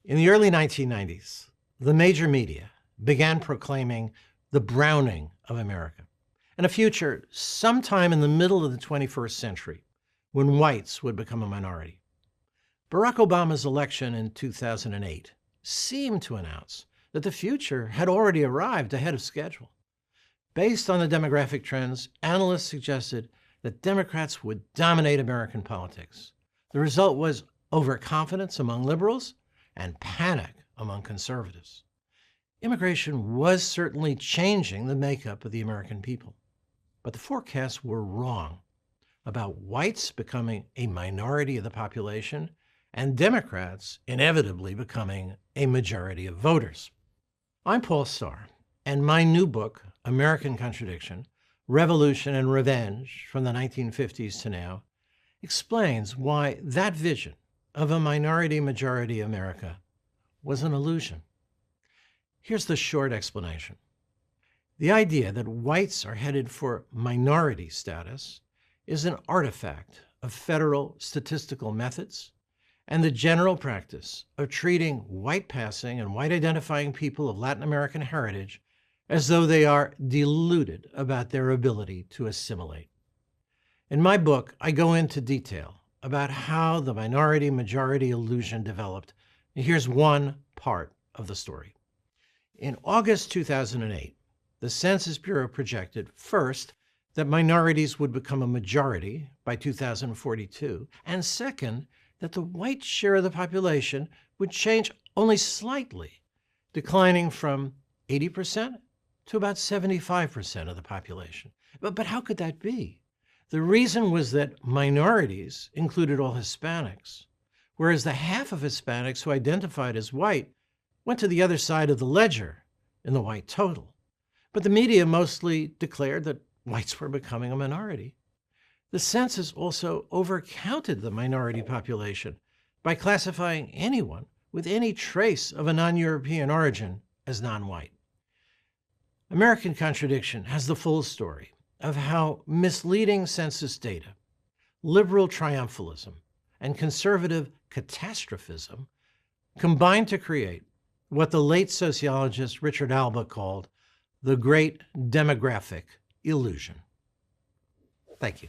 In the early 1990s, the major media began proclaiming the browning of America and a future sometime in the middle of the 21st century when whites would become a minority. Barack Obama's election in 2008 seemed to announce that the future had already arrived ahead of schedule. Based on the demographic trends, analysts suggested that Democrats would dominate American politics. The result was overconfidence among liberals and panic among conservatives. Immigration was certainly changing the makeup of the American people, but the forecasts were wrong about whites becoming a minority of the population and Democrats inevitably becoming a majority of voters. I'm Paul Starr, and my new book, American Contradiction, Revolution and Revenge from the 1950s to Now, explains why that vision of a minority-majority America was an illusion. Here's the short explanation. The idea that whites are headed for minority status is an artifact of federal statistical methods and the general practice of treating white-passing and white-identifying people of Latin American heritage as though they are deluded about their ability to assimilate. In my book, I go into detail about how the minority-majority illusion developed. Here's one part of the story. In August 2008, the Census Bureau projected, first, that minorities would become a majority by 2042, and second, that the white share of the population would change only slightly, declining from 80% to about 75% of the population. But how could that be? The reason was that minorities included all Hispanics, whereas the half of Hispanics who identified as white went to the other side of the ledger in the white total. But the media mostly declared that whites were becoming a minority. The census also overcounted the minority population by classifying anyone with any trace of a non-European origin as non-white. American Contradiction has the full story of how misleading census data, liberal triumphalism, and conservative catastrophism combined to create what the late sociologist Richard Alba called the great demographic illusion. Thank you.